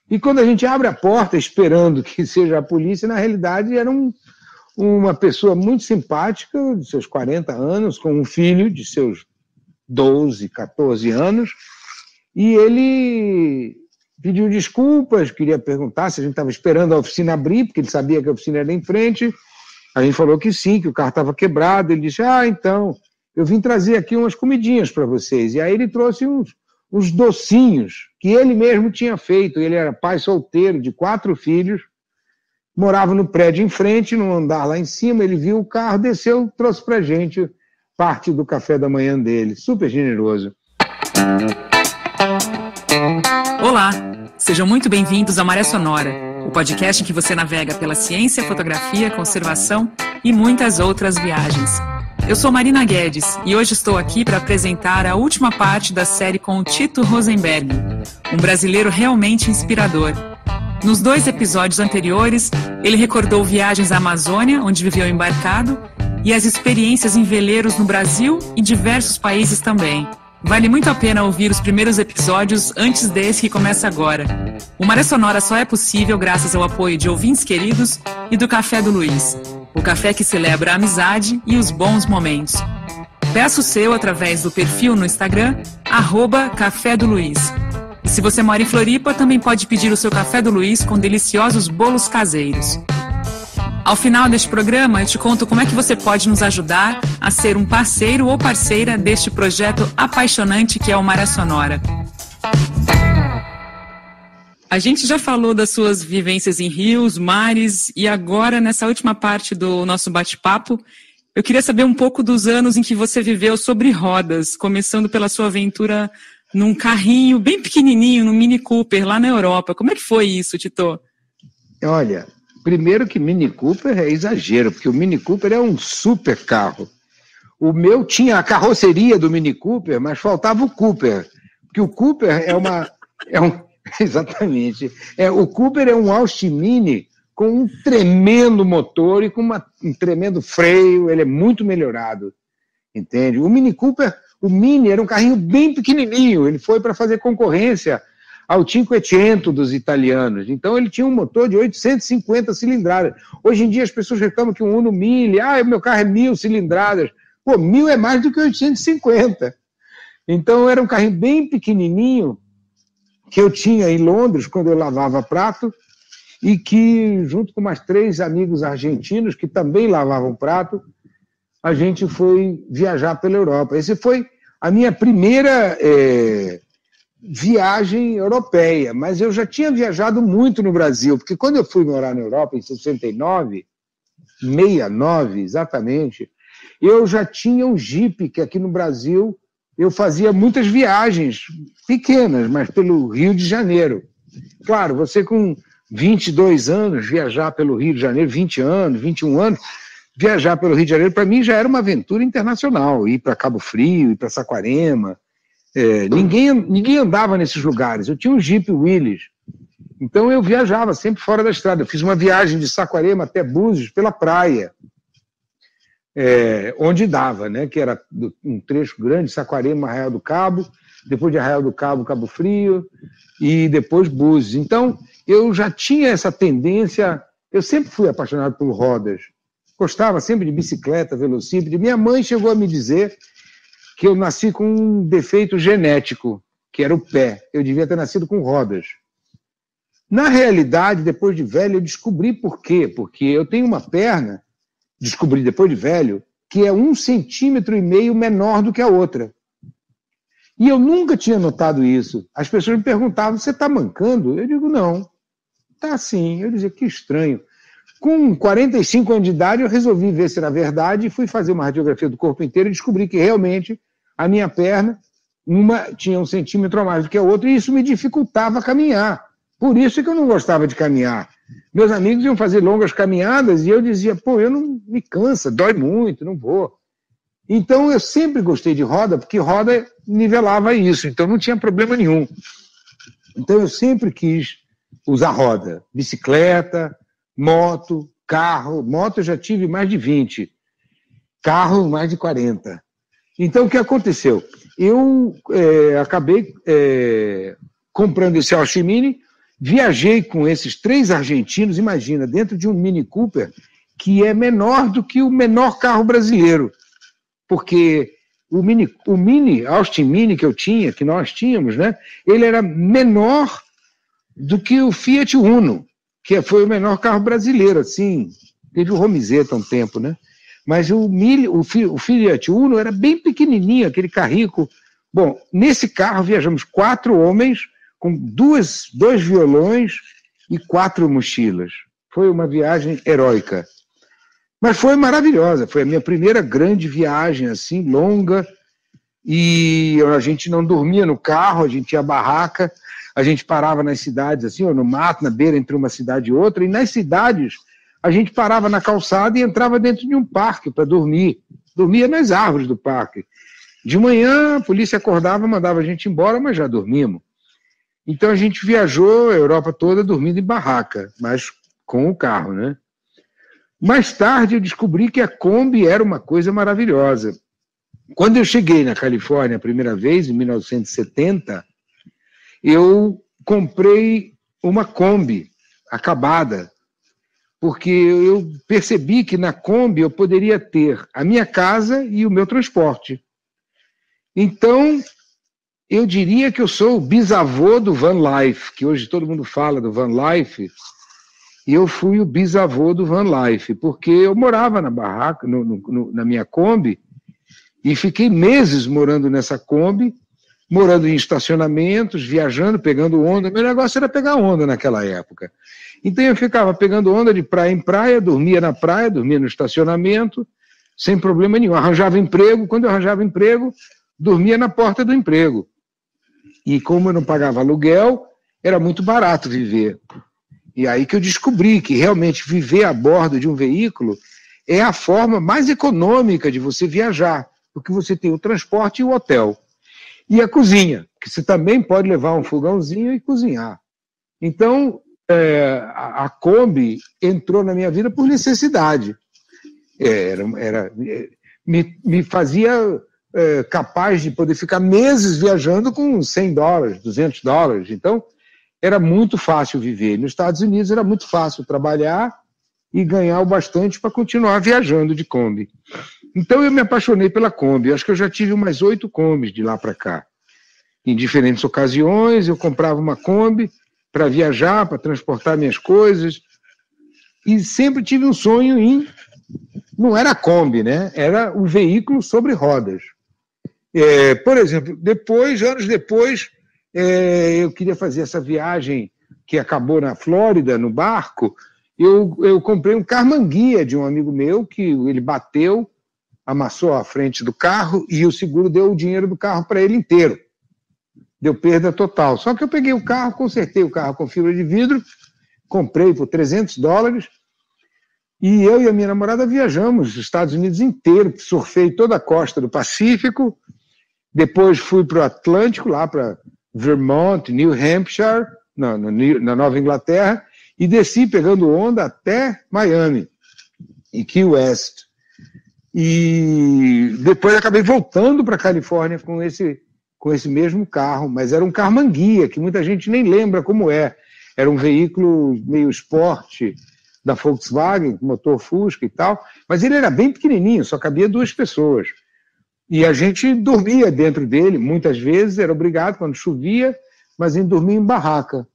E quando a gente abre a porta esperando que seja a polícia, na realidade era uma pessoa muito simpática, de seus 40 anos, com um filho de seus 12, 14 anos, e ele pediu desculpas, queria perguntar se a gente estava esperando a oficina abrir, porque ele sabia que a oficina era em frente. A gente falou que sim, que o carro estava quebrado. Ele disse, então, eu vim trazer aqui umas comidinhas para vocês. E aí ele trouxe uns docinhos que ele mesmo tinha feito. Ele era pai solteiro de 4 filhos, morava no prédio em frente, no andar lá em cima. Ele viu o carro, desceu, trouxe para a gente parte do café da manhã dele. Super generoso. Olá, sejam muito bem-vindos ao Maré Sonora, o podcast em que você navega pela ciência, fotografia, conservação e muitas outras viagens. Eu sou Marina Guedes e hoje estou aqui para apresentar a última parte da série com o Tito Rosenberg, um brasileiro realmente inspirador. Nos 2 episódios anteriores, ele recordou viagens à Amazônia, onde viveu embarcado, e as experiências em veleiros no Brasil e diversos países também. Vale muito a pena ouvir os primeiros episódios antes desse que começa agora. O Maré Sonora só é possível graças ao apoio de ouvintes queridos e do Café do Luiz, o café que celebra a amizade e os bons momentos. Peça o seu através do perfil no Instagram, @Café do Luiz. E se você mora em Floripa, também pode pedir o seu Café do Luiz com deliciosos bolos caseiros. Ao final deste programa, eu te conto como é que você pode nos ajudar a ser um parceiro ou parceira deste projeto apaixonante que é o Maré Sonora. A gente já falou das suas vivências em rios, mares, e agora, nessa última parte do nosso bate-papo, eu queria saber um pouco dos anos em que você viveu sobre rodas, começando pela sua aventura num carrinho bem pequenininho, no Mini Cooper, lá na Europa. Como é que foi isso, Tito? Olha, primeiro que Mini Cooper é exagero, porque o Mini Cooper é um super carro. O meu tinha a carroceria do Mini Cooper, mas faltava o Cooper, porque o Cooper exatamente. O Cooper é um Austin Mini com um tremendo motor e com um tremendo freio, ele é muito melhorado, entende? O Mini Cooper, o Mini era um carrinho bem pequenininho, ele foi para fazer concorrência ao Cinquecento dos italianos. Então ele tinha um motor de 850 cilindradas. Hoje em dia as pessoas reclamam que um Uno 1000, meu carro é 1000 cilindradas. Pô, 1000 é mais do que 850. Então era um carrinho bem pequenininho que eu tinha em Londres quando eu lavava prato e que, junto com mais 3 amigos argentinos que também lavavam prato, a gente foi viajar pela Europa. Essa foi a minha primeira viagem europeia, mas eu já tinha viajado muito no Brasil, porque quando eu fui morar na Europa, em 69 exatamente, eu já tinha um Jeep, que aqui no Brasil eu fazia muitas viagens pequenas, mas pelo Rio de Janeiro. Claro, você com 22 anos, viajar pelo Rio de Janeiro, 20 anos, 21 anos, viajar pelo Rio de Janeiro, para mim já era uma aventura internacional, ir para Cabo Frio, ir para Saquarema. Ninguém andava nesses lugares. Eu tinha um Jeep Willys, então eu viajava sempre fora da estrada. Eu fiz uma viagem de Saquarema até Búzios pela praia, onde dava, né? Que era um trecho grande, Saquarema, Arraial do Cabo, depois de Arraial do Cabo, Cabo Frio, e depois Búzios. Então eu já tinha essa tendência, eu sempre fui apaixonado por rodas, gostava sempre de bicicleta, velocípede. Minha mãe chegou a me dizer que eu nasci com um defeito genético, que era o pé. Eu devia ter nascido com rodas. Na realidade, depois de velho, eu descobri por quê. Porque eu tenho uma perna, descobri depois de velho, que é 1,5 centímetros menor do que a outra. E eu nunca tinha notado isso. As pessoas me perguntavam, você está mancando? Eu digo, não. Está sim. Eu dizia, que estranho. Com 45 anos de idade, eu resolvi ver se era verdade e fui fazer uma radiografia do corpo inteiro e descobri que realmente a minha perna, uma tinha 1 centímetro a mais do que a outra, e isso me dificultava caminhar. Por isso que eu não gostava de caminhar. Meus amigos iam fazer longas caminhadas e eu dizia, eu não me cansa, dói muito, não vou. Então eu sempre gostei de roda, porque roda nivelava isso, então não tinha problema nenhum. Então eu sempre quis usar roda, bicicleta, moto, carro. Moto eu já tive mais de 20, carro mais de 40. Então, o que aconteceu? Eu acabei comprando esse Austin Mini viajei com esses 3 argentinos, imagina, dentro de um Mini Cooper, que é menor do que o menor carro brasileiro, porque o Austin Mini que nós tínhamos, né, ele era menor do que o Fiat Uno, que foi o menor carro brasileiro, assim, teve o Romizeta há um tempo, né, mas o Fiat Uno era bem pequenininho, aquele carrico. Bom, nesse carro viajamos 4 homens, com 2 violões e 4 mochilas. Foi uma viagem heróica. Mas foi maravilhosa, foi a minha primeira grande viagem, assim, longa, e a gente não dormia no carro, a gente ia à barraca, a gente parava nas cidades, assim, ou no mato, na beira entre uma cidade e outra, e nas cidades a gente parava na calçada e entrava dentro de um parque para dormir. Dormia nas árvores do parque. De manhã a polícia acordava, mandava a gente embora, mas já dormimos. Então a gente viajou a Europa toda dormindo em barraca, mas com o carro, né? Mais tarde eu descobri que a Kombi era uma coisa maravilhosa. Quando eu cheguei na Califórnia a primeira vez, em 1970, eu comprei uma Kombi acabada, porque eu percebi que na Kombi eu poderia ter a minha casa e o meu transporte. Então, eu diria que eu sou o bisavô do van life, que hoje todo mundo fala do van life, e eu fui o bisavô do van life, porque eu morava na barraca, na minha Kombi, e fiquei meses morando nessa Kombi, morando em estacionamentos, viajando, pegando onda. Meu negócio era pegar onda naquela época. Então eu ficava pegando onda de praia em praia, dormia na praia, dormia no estacionamento, sem problema nenhum. Arranjava emprego, quando eu arranjava emprego, dormia na porta do emprego. E como eu não pagava aluguel, era muito barato viver. E aí que eu descobri que realmente viver a bordo de um veículo é a forma mais econômica de você viajar, porque você tem o transporte e o hotel. E a cozinha, que você também pode levar um fogãozinho e cozinhar. Então, a Kombi entrou na minha vida por necessidade. Me fazia capaz de poder ficar meses viajando com $100, $200. Então, era muito fácil viver. Nos Estados Unidos era muito fácil trabalhar e ganhar o bastante para continuar viajando de Kombi. Então eu me apaixonei pela Kombi. Acho que eu já tive umas 8 Kombis de lá para cá. Em diferentes ocasiões eu comprava uma Kombi para viajar, para transportar minhas coisas. E sempre tive um sonho em... Não era a Kombi, né? Era o veículo sobre rodas. Por exemplo, anos depois, eu queria fazer essa viagem que acabou na Flórida, no barco. Eu comprei um carmanguia de um amigo meu, que ele bateu, amassou a frente do carro e o seguro deu o dinheiro do carro para ele inteiro. Deu perda total. Só que eu peguei o carro, consertei o carro com fibra de vidro, comprei por $300 e eu e a minha namorada viajamos os Estados Unidos inteiro, surfei toda a costa do Pacífico, depois fui para o Atlântico, lá para Vermont, New Hampshire, na Nova Inglaterra, e desci pegando onda até Miami, em Key West. E depois acabei voltando para a Califórnia com esse mesmo carro, mas era um carmanguia, que muita gente nem lembra como é. Era um veículo meio esporte da Volkswagen, motor Fusca e tal, mas ele era bem pequenininho, só cabia 2 pessoas. E a gente dormia dentro dele, muitas vezes, era obrigado quando chovia, mas a gente dormia em barraca.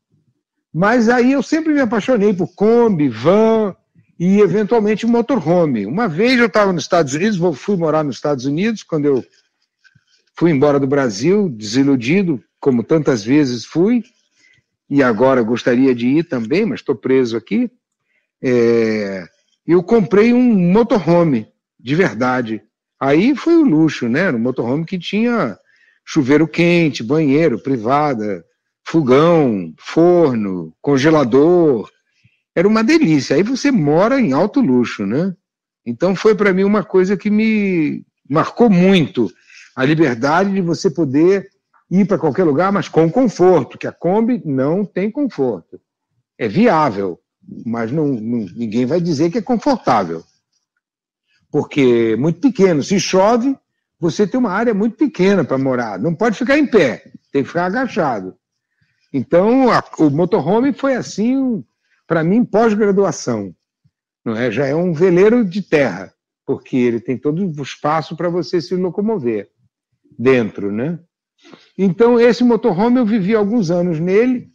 Mas aí eu sempre me apaixonei por Kombi, van e, eventualmente, motorhome. Uma vez eu estava nos Estados Unidos, fui morar nos Estados Unidos, quando eu fui embora do Brasil, desiludido, como tantas vezes fui, e agora gostaria de ir também, mas estou preso aqui. Eu comprei um motorhome, de verdade. Aí foi o luxo, né? Um motorhome que tinha chuveiro quente, banheiro, privada, fogão, forno, congelador. Era uma delícia. Aí você mora em alto luxo, né? Então foi para mim uma coisa que me marcou muito. A liberdade de você poder ir para qualquer lugar, mas com conforto, que a Kombi não tem conforto. É viável, mas ninguém vai dizer que é confortável. Porque é muito pequeno. Se chove, você tem uma área muito pequena para morar. Não pode ficar em pé, tem que ficar agachado. Então, o motorhome foi assim, para mim, pós-graduação. Não é? Já é um veleiro de terra, porque ele tem todo o espaço para você se locomover dentro, né? Então, esse motorhome eu vivi alguns anos nele,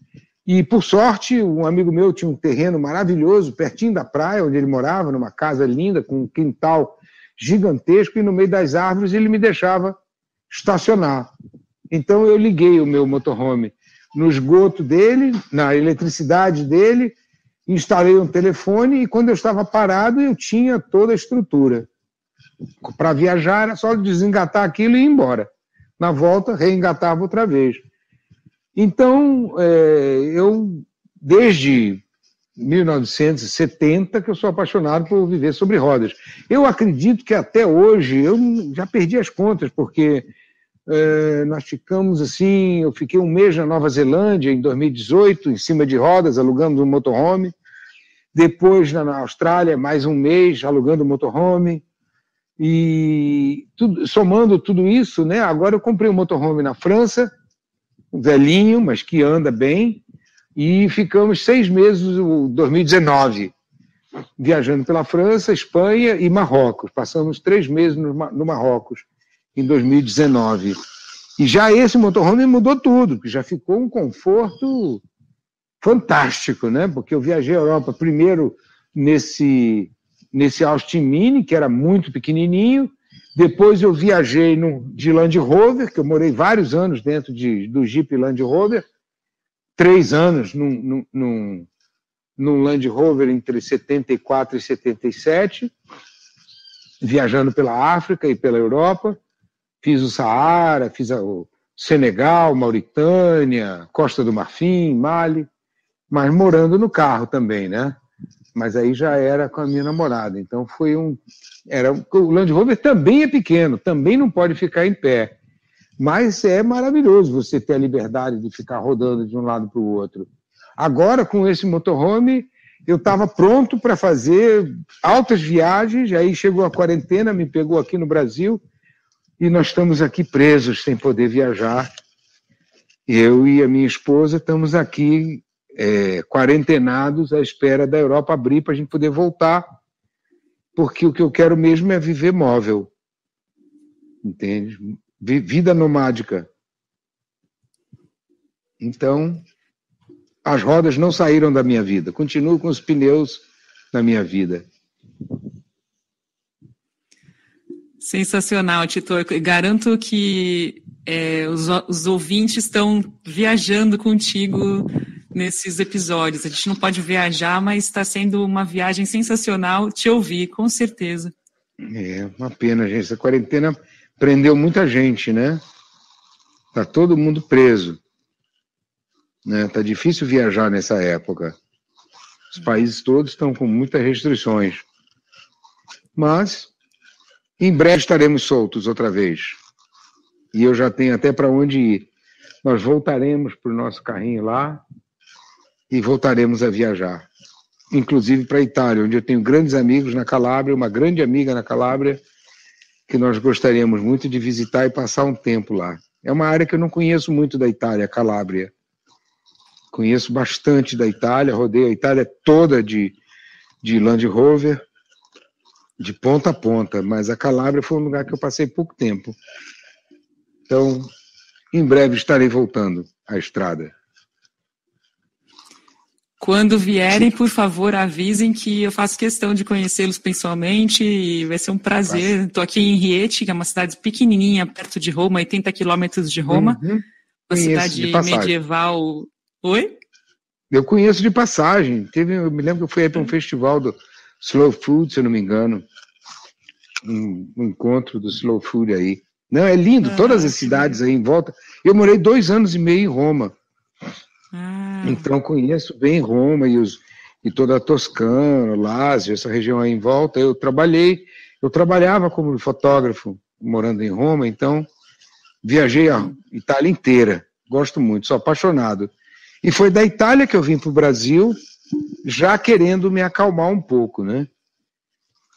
e, por sorte, um amigo meu tinha um terreno maravilhoso, pertinho da praia, onde ele morava, numa casa linda, com um quintal gigantesco, e no meio das árvores ele me deixava estacionar. Então, eu liguei o meu motorhome no esgoto dele, na eletricidade dele, instalei um telefone, e quando eu estava parado, eu tinha toda a estrutura. Para viajar, era só desengatar aquilo e ir embora. Na volta, reengatava outra vez. Então, eu, desde 1970, que eu sou apaixonado por viver sobre rodas. Eu acredito que até hoje, eu já perdi as contas, porque nós ficamos assim, eu fiquei um mês na Nova Zelândia, em 2018, em cima de rodas, alugando um motorhome. Depois, na Austrália, mais um mês, alugando um motorhome. E somando tudo isso, né, agora eu comprei um motorhome na França, um velhinho, mas que anda bem, e ficamos 6 meses, 2019, viajando pela França, Espanha e Marrocos. Passamos 3 meses no Marrocos, em 2019. E já esse motorhome mudou tudo, porque já ficou um conforto fantástico, né? Porque eu viajei a Europa primeiro nesse Austin Mini, que era muito pequenininho. Depois eu viajei de Land Rover, que eu morei vários anos dentro do Jeep Land Rover, 3 anos num Land Rover entre 74 e 77, viajando pela África e pela Europa. Fiz o Saara, fiz o Senegal, Mauritânia, Costa do Marfim, Mali, mas morando no carro também, né? Mas aí já era com a minha namorada. Então o Land Rover também é pequeno, também não pode ficar em pé. Mas é maravilhoso você ter a liberdade de ficar rodando de um lado para o outro. Agora, com esse motorhome, eu estava pronto para fazer altas viagens, aí chegou a quarentena, me pegou aqui no Brasil, e nós estamos aqui presos, sem poder viajar. Eu e a minha esposa estamos aqui quarentenados à espera da Europa abrir para a gente poder voltar, porque o que eu quero mesmo é viver móvel, entende? Vida nomádica. Então, as rodas não saíram da minha vida, continuo com os pneus na minha vida. Sensacional, Titor. Garanto que os ouvintes estão viajando contigo nesses episódios. A gente não pode viajar, mas está sendo uma viagem sensacional te ouvir, com certeza. É uma pena, gente. Essa quarentena prendeu muita gente, né? Tá todo mundo preso, né? Tá difícil viajar nessa época. Os países todos estão com muitas restrições. Mas em breve estaremos soltos outra vez. E eu já tenho até para onde ir. Nós voltaremos para o nosso carrinho lá e voltaremos a viajar. Inclusive para a Itália, onde eu tenho grandes amigos na Calábria, uma grande amiga na Calábria, que nós gostaríamos muito de visitar e passar um tempo lá. É uma área que eu não conheço muito da Itália, a Calábria. Conheço bastante da Itália, rodei a Itália toda de Land Rover, de ponta a ponta, mas a Calábria foi um lugar que eu passei pouco tempo. Então, em breve estarei voltando à estrada. Quando vierem, por favor, avisem que eu faço questão de conhecê-los pessoalmente e vai ser um prazer. Estou aqui em Rieti, que é uma cidade pequenininha, perto de Roma, 80 quilômetros de Roma. Uma cidade medieval. Oi? Eu conheço de passagem. Eu me lembro que eu fui aí para um festival do Slow Food, se eu não me engano. Um encontro do Slow Food aí. Não, é lindo, todas as cidades aí em volta. Eu morei 2 anos e meio em Roma. Então conheço bem Roma e toda a Toscana, Lácio, essa região aí em volta. Eu trabalhava como fotógrafo morando em Roma, então viajei a Itália inteira. Gosto muito, sou apaixonado. E foi da Itália que eu vim para o Brasil, já querendo me acalmar um pouco, né?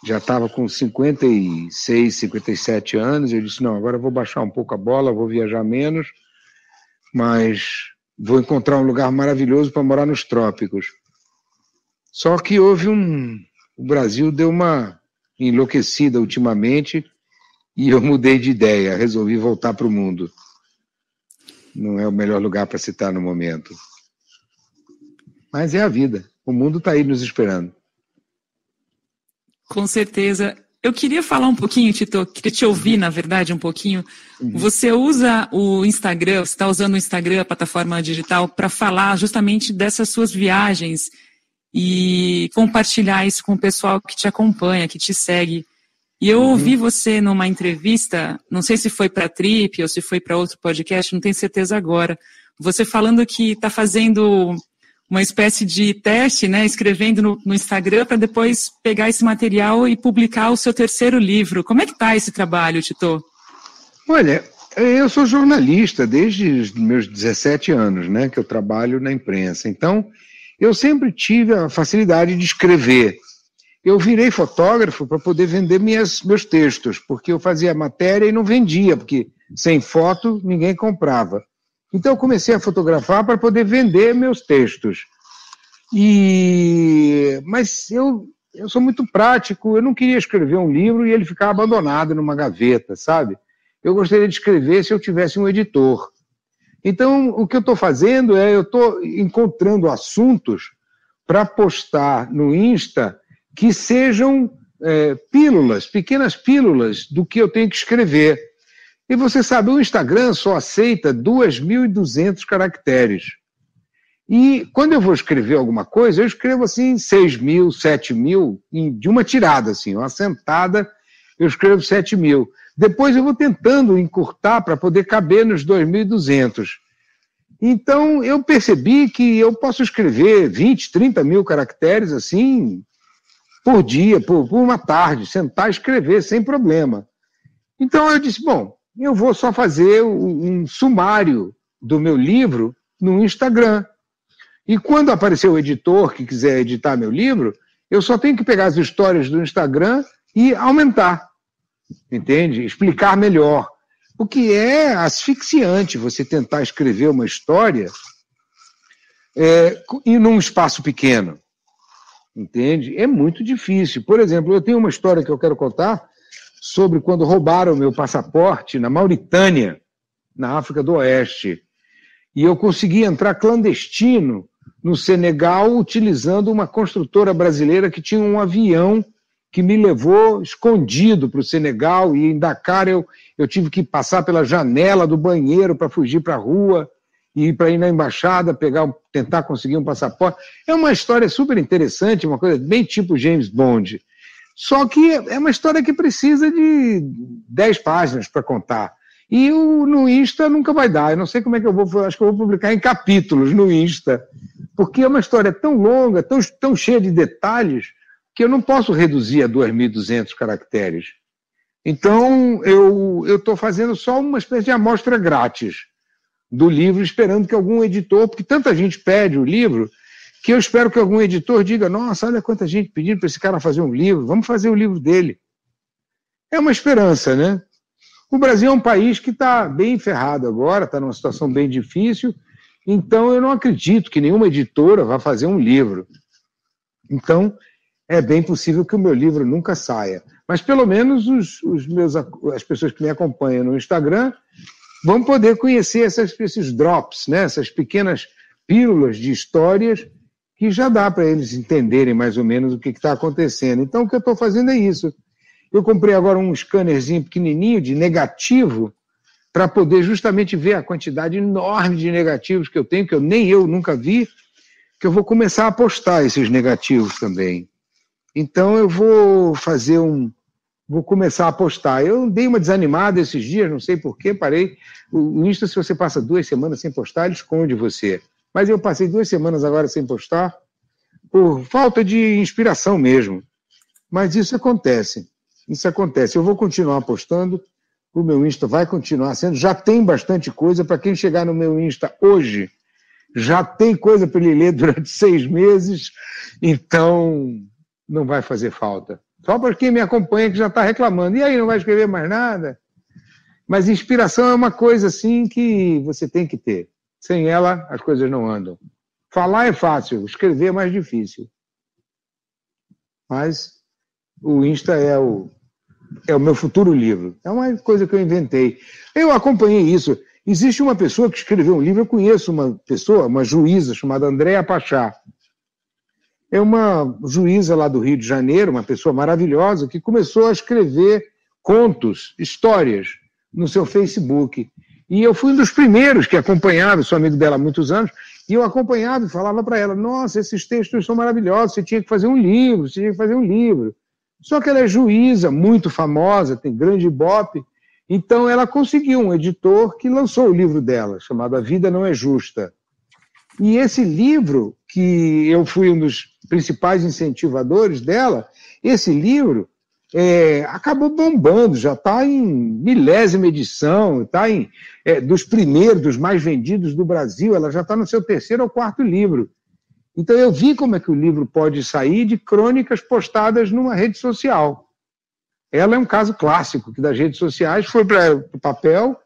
Já estava com 56, 57 anos, eu disse, não, agora eu vou baixar um pouco a bola, vou viajar menos, mas vou encontrar um lugar maravilhoso para morar nos trópicos. Só que o Brasil deu uma enlouquecida ultimamente e eu mudei de ideia, resolvi voltar para o mundo. Não é o melhor lugar para se estar no momento. Mas é a vida, o mundo está aí nos esperando. Com certeza. Eu queria falar um pouquinho, Tito, queria te ouvir, na verdade, um pouquinho. Você usa o Instagram, você está usando o Instagram, a plataforma digital, para falar justamente dessas suas viagens e compartilhar isso com o pessoal que te acompanha, que te segue. E eu ouvi você numa entrevista, não sei se foi para a Trip ou se foi para outro podcast, não tenho certeza agora, você falando que está fazendo uma espécie de teste, né, escrevendo no Instagram para depois pegar esse material e publicar o seu terceiro livro. Como é que está esse trabalho, Tito? Olha, eu sou jornalista desde os meus 17 anos, né, que eu trabalho na imprensa. Então, eu sempre tive a facilidade de escrever. Eu virei fotógrafo para poder vender meus textos, porque eu fazia matéria e não vendia, porque sem foto ninguém comprava. Então eu comecei a fotografar para poder vender meus textos. Mas eu sou muito prático, eu não queria escrever um livro e ele ficar abandonado numa gaveta, sabe? Eu gostaria de escrever se eu tivesse um editor. Então o que eu estou fazendo eu estou encontrando assuntos para postar no Insta que sejam pílulas, pequenas pílulas do que eu tenho que escrever. E você sabe, o Instagram só aceita 2.200 caracteres. E quando eu vou escrever alguma coisa, eu escrevo assim 6.000, 7.000, de uma tirada, assim, uma sentada, eu escrevo 7.000. Depois eu vou tentando encurtar para poder caber nos 2.200. Então eu percebi que eu posso escrever 20, 30 mil caracteres assim, por dia, por uma tarde, sentar e escrever sem problema. Então eu disse, bom, eu vou só fazer um sumário do meu livro no Instagram. E quando aparecer o editor que quiser editar meu livro, eu só tenho que pegar as histórias do Instagram e aumentar, entende? Explicar melhor. Porque é asfixiante você tentar escrever uma história e num espaço pequeno, entende? É muito difícil. Por exemplo, eu tenho uma história que eu quero contar sobre quando roubaram meu passaporte na Mauritânia, na África do Oeste. E eu consegui entrar clandestino no Senegal utilizando uma construtora brasileira que tinha um avião que me levou escondido para o Senegal. E em Dakar eu tive que passar pela janela do banheiro para fugir para a rua e para ir na embaixada, tentar conseguir um passaporte. É uma história super interessante, uma coisa bem tipo James Bond. Só que é uma história que precisa de 10 páginas para contar. E no Insta nunca vai dar. Eu não sei como é que eu vou... Acho que eu vou publicar em capítulos no Insta. Porque é uma história tão longa, tão cheia de detalhes, que eu não posso reduzir a 2.200 caracteres. Então, eu estou fazendo só uma espécie de amostra grátis do livro, esperando que algum editor... Porque tanta gente pede o livro... que eu espero que algum editor diga, nossa, olha quanta gente pedindo para esse cara fazer um livro, vamos fazer o livro dele. É uma esperança, né? O Brasil é um país que está bem ferrado agora, está numa situação bem difícil, então eu não acredito que nenhuma editora vá fazer um livro. Então, é bem possível que o meu livro nunca saia. Mas pelo menos as pessoas que me acompanham no Instagram vão poder conhecer esses drops, né? Essas pequenas pílulas de histórias que já dá para eles entenderem mais ou menos o que está acontecendo. Então, o que eu estou fazendo é isso. Eu comprei agora um scannerzinho pequenininho de negativo para poder justamente ver a quantidade enorme de negativos que eu tenho, que eu nunca vi, que eu vou começar a postar esses negativos também. Então, eu vou começar a postar. Eu dei uma desanimada esses dias, não sei porquê, parei. O Insta, se você passa 2 semanas sem postar, ele esconde você. Mas eu passei 2 semanas agora sem postar, por falta de inspiração mesmo. Mas isso acontece. Eu vou continuar postando, o meu Insta vai continuar sendo, já tem bastante coisa, para quem chegar no meu Insta hoje, já tem coisa para ele ler durante 6 meses, então não vai fazer falta. Só para quem me acompanha que já está reclamando, e aí, não vai escrever mais nada? Mas inspiração é uma coisa assim que você tem que ter. Sem ela, as coisas não andam. Falar é fácil, escrever é mais difícil. Mas o Insta é o meu futuro livro. É uma coisa que eu inventei. Eu acompanhei isso. Existe uma pessoa que escreveu um livro, eu conheço uma pessoa, uma juíza chamada Andréa Pachá. É uma juíza lá do Rio de Janeiro, uma pessoa maravilhosa, que começou a escrever contos, histórias, no seu Facebook. E eu fui um dos primeiros que acompanhava, sou amigo dela há muitos anos, e eu acompanhava e falava para ela, nossa, esses textos são maravilhosos, você tinha que fazer um livro, você tinha que fazer um livro. Só que ela é juíza, muito famosa, tem grande ibope, então ela conseguiu um editor que lançou o livro dela, chamado A Vida Não é Justa. E esse livro, que eu fui um dos principais incentivadores dela, esse livro acabou bombando, já está em milésima edição, está dos primeiros, dos mais vendidos do Brasil, ela já está no seu 3º ou 4º livro. Então eu vi como é que o livro pode sair de crônicas postadas numa rede social. Ela é um caso clássico, que das redes sociais foi para o papel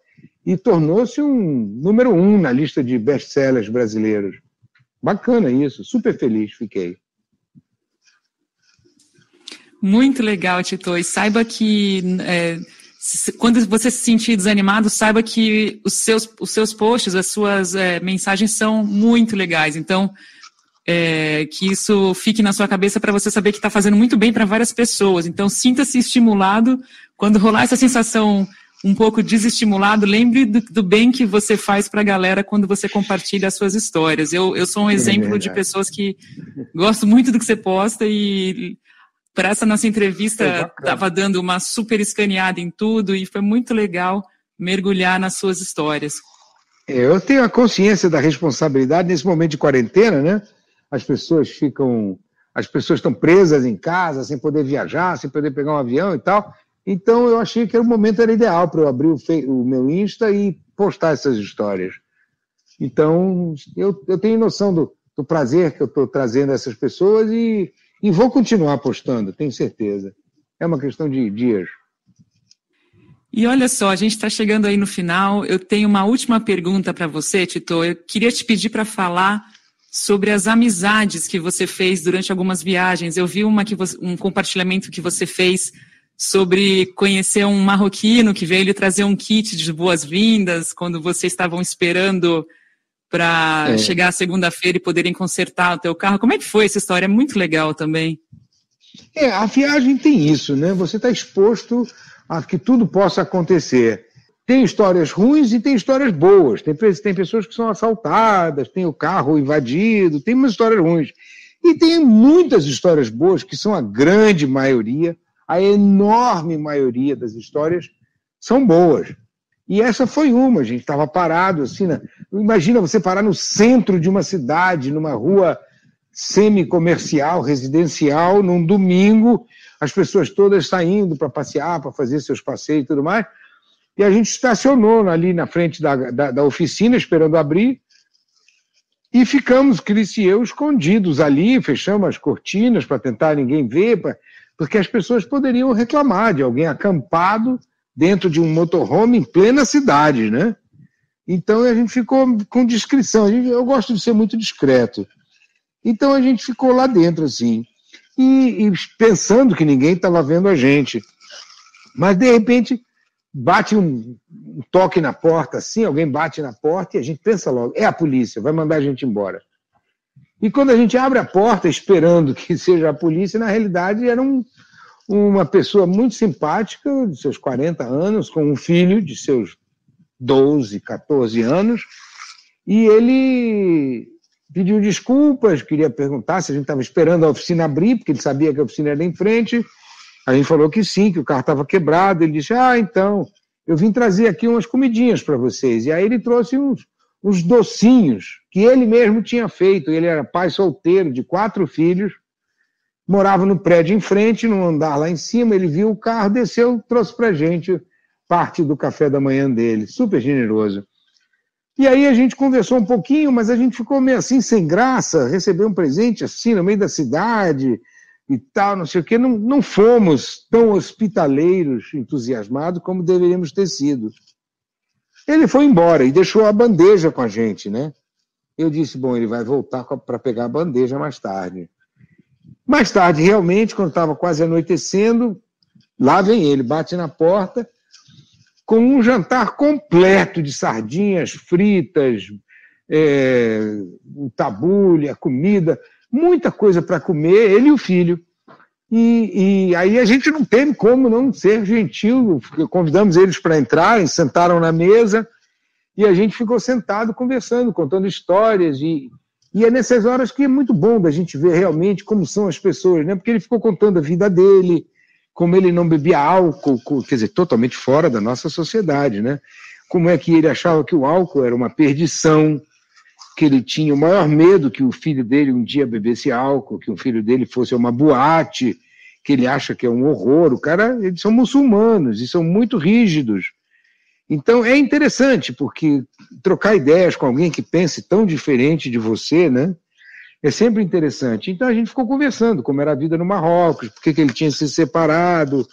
e tornou-se um número 1 na lista de best-sellers brasileiros. Bacana isso, super feliz fiquei. Muito legal, Tito. E saiba que quando você se sentir desanimado, saiba que os seus posts, as suas mensagens são muito legais. Então, que isso fique na sua cabeça para você saber que está fazendo muito bem para várias pessoas. Então, sinta-se estimulado. Quando rolar essa sensação um pouco desestimulado, lembre do bem que você faz para a galera quando você compartilha as suas histórias. Eu sou um exemplo de pessoas que gosto muito do que você posta e para essa nossa entrevista estava dando uma super escaneada em tudo e foi muito legal mergulhar nas suas histórias. Eu tenho a consciência da responsabilidade nesse momento de quarentena, né? As pessoas estão presas em casa, sem poder viajar, sem poder pegar um avião e tal. Então eu achei que o momento era ideal para eu abrir o meu Insta e postar essas histórias. Então eu tenho noção do prazer que eu estou trazendo a essas pessoas e vou continuar postando, tenho certeza. É uma questão de dias. E olha só, a gente está chegando aí no final. Eu tenho uma última pergunta para você, Tito. Eu queria te pedir para falar sobre as amizades que você fez durante algumas viagens. Eu vi um compartilhamento que você fez sobre conhecer um marroquino que veio lhe trazer um kit de boas-vindas quando vocês estavam esperando para chegar segunda-feira e poderem consertar o teu carro. Como é que foi essa história? É muito legal também. A viagem tem isso, né? Você está exposto a que tudo possa acontecer. Tem histórias ruins e tem histórias boas. Tem pessoas que são assaltadas, tem o carro invadido, tem umas histórias ruins. E tem muitas histórias boas, que são a grande maioria, a enorme maioria das histórias são boas. E essa foi uma, a gente estava parado assim, imagina você parar no centro de uma cidade, numa rua semi-comercial, residencial, num domingo, as pessoas todas saindo para passear, para fazer seus passeios e tudo mais, e a gente estacionou ali na frente da oficina, esperando abrir, e ficamos, Cris e eu, escondidos ali, fechamos as cortinas para tentar ninguém ver, porque as pessoas poderiam reclamar de alguém acampado dentro de um motorhome em plena cidade, né? Então a gente ficou com discrição, eu gosto de ser muito discreto. Então a gente ficou lá dentro, assim, e pensando que ninguém estava vendo a gente. Mas, de repente, bate um toque na porta, assim, alguém bate na porta e a gente pensa logo, é a polícia, vai mandar a gente embora. E quando a gente abre a porta esperando que seja a polícia, na realidade era uma pessoa muito simpática, de seus 40 anos, com um filho de seus 12, 14 anos, e ele pediu desculpas, queria perguntar se a gente estava esperando a oficina abrir, porque ele sabia que a oficina era em frente. A gente falou que sim, que o carro estava quebrado. Ele disse, então, eu vim trazer aqui umas comidinhas para vocês. E aí ele trouxe uns docinhos que ele mesmo tinha feito. Ele era pai solteiro de 4 filhos, morava no prédio em frente, num andar lá em cima. Ele viu o carro, desceu, trouxe para a gente parte do café da manhã dele. Super generoso. E aí a gente conversou um pouquinho, mas a gente ficou meio assim, sem graça, recebeu um presente assim, no meio da cidade e tal, não sei o quê. Não fomos tão hospitaleiros, entusiasmados, como deveríamos ter sido. Ele foi embora e deixou a bandeja com a gente, né? Eu disse, bom, ele vai voltar para pegar a bandeja mais tarde. Mais tarde, realmente, quando estava quase anoitecendo, lá vem ele, bate na porta, com um jantar completo de sardinhas fritas, tabule, comida, muita coisa para comer, ele e o filho. E aí a gente não teve como não ser gentil, convidamos eles para entrarem, sentaram na mesa, e a gente ficou sentado conversando, contando histórias, e é nessas horas que é muito bom da gente ver realmente como são as pessoas, né? Porque ele ficou contando a vida dele, como ele não bebia álcool, quer dizer, totalmente fora da nossa sociedade, né? Como é que ele achava que o álcool era uma perdição, que ele tinha o maior medo que o filho dele um dia bebesse álcool, que o filho dele fosse a uma boate, que ele acha que é um horror. O cara, eles são muçulmanos e são muito rígidos. Então, é interessante, porque trocar ideias com alguém que pense tão diferente de você, né, é sempre interessante. Então, a gente ficou conversando como era a vida no Marrocos, por que ele tinha se separado,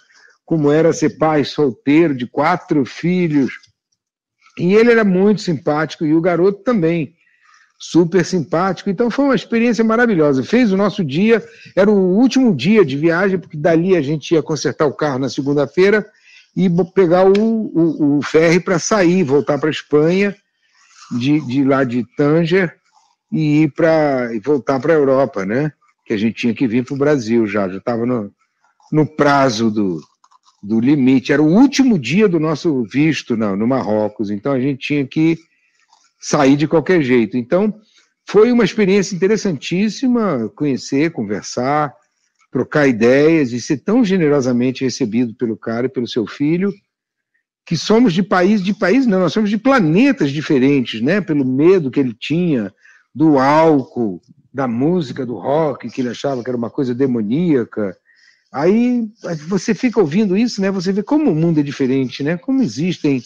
como era ser pai solteiro de 4 filhos. E ele era muito simpático, e o garoto também, super simpático. Então, foi uma experiência maravilhosa. Fez o nosso dia, era o último dia de viagem, porque dali a gente ia consertar o carro na segunda-feira, e pegar o ferry para sair, voltar para a Espanha, de lá de Tanger, e voltar para a Europa, né? Que a gente tinha que vir para o Brasil já estava no prazo do limite. Era o último dia do nosso visto no Marrocos, então a gente tinha que sair de qualquer jeito. Então, foi uma experiência interessantíssima conhecer, conversar, trocar ideias e ser tão generosamente recebido pelo cara e pelo seu filho, que somos nós somos de planetas diferentes, né? Pelo medo que ele tinha do álcool, da música, do rock, que ele achava que era uma coisa demoníaca. Aí você fica ouvindo isso, né? Você vê como o mundo é diferente, né? Como existem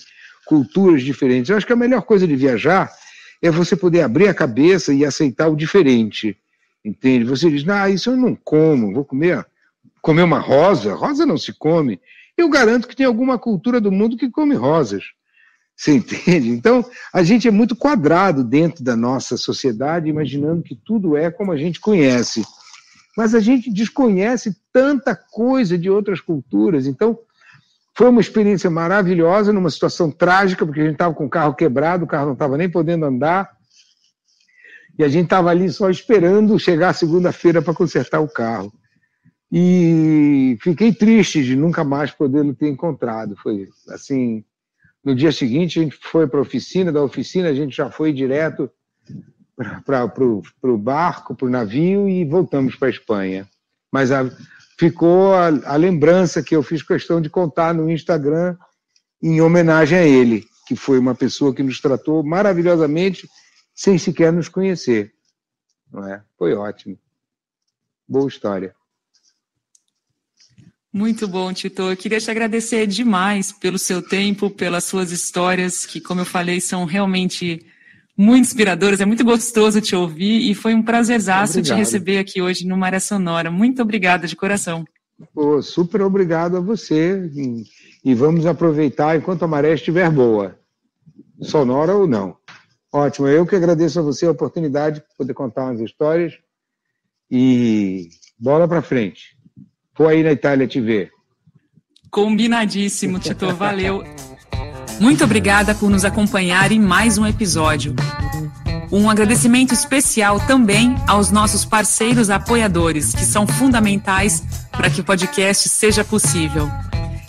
culturas diferentes. Eu acho que a melhor coisa de viajar é você poder abrir a cabeça e aceitar o diferente. Entende? Você diz, isso eu não como, vou comer uma rosa não se come. Eu garanto que tem alguma cultura do mundo que come rosas. Você entende? Então, a gente é muito quadrado dentro da nossa sociedade, imaginando que tudo é como a gente conhece. Mas a gente desconhece tanta coisa de outras culturas. Então, foi uma experiência maravilhosa, numa situação trágica, porque a gente estava com o carro quebrado, o carro não estava nem podendo andar, e a gente estava ali só esperando chegar a segunda-feira para consertar o carro. E fiquei triste de nunca mais podê-lo ter encontrado. Foi assim, no dia seguinte a gente foi para a oficina, da oficina a gente já foi direto para o barco, para o navio, e voltamos para a Espanha. Mas ficou a lembrança que eu fiz questão de contar no Instagram em homenagem a ele, que foi uma pessoa que nos tratou maravilhosamente, sem sequer nos conhecer. Não é? Foi ótimo. Boa história. Muito bom, Tito. Eu queria te agradecer demais pelo seu tempo, pelas suas histórias, que, como eu falei, são realmente muito inspiradoras. É muito gostoso te ouvir e foi um prazerzaço te receber aqui hoje no Maré Sonora. Muito obrigada, de coração. Super obrigado a você. E vamos aproveitar enquanto a maré estiver boa, sonora ou não. Ótimo, eu que agradeço a você a oportunidade de poder contar umas histórias e bola para frente. Vou aí na Itália te ver. Combinadíssimo, Tito, valeu. Muito obrigada por nos acompanhar em mais um episódio. Um agradecimento especial também aos nossos parceiros apoiadores, que são fundamentais para que o podcast seja possível.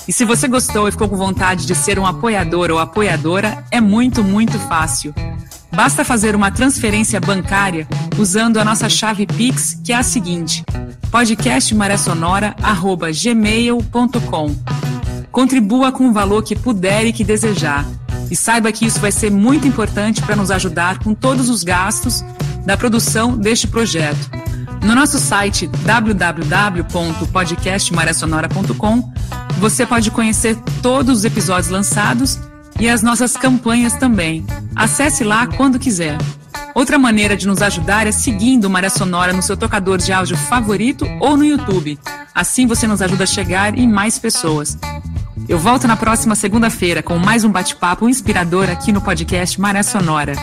E se você gostou e ficou com vontade de ser um apoiador ou apoiadora, é muito, muito fácil. Basta fazer uma transferência bancária usando a nossa chave Pix, que é a seguinte: podcastmarésonora@gmail.com. Contribua com o valor que puder e que desejar. E saiba que isso vai ser muito importante para nos ajudar com todos os gastos da produção deste projeto. No nosso site www.podcastmarésonora.com você pode conhecer todos os episódios lançados e as nossas campanhas também. Acesse lá quando quiser. Outra maneira de nos ajudar é seguindo o Maré Sonora no seu tocador de áudio favorito ou no YouTube. Assim você nos ajuda a chegar em mais pessoas. Eu volto na próxima segunda-feira com mais um bate-papo inspirador aqui no podcast Maré Sonora.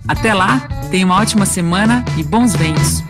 Até lá, tenha uma ótima semana e bons ventos.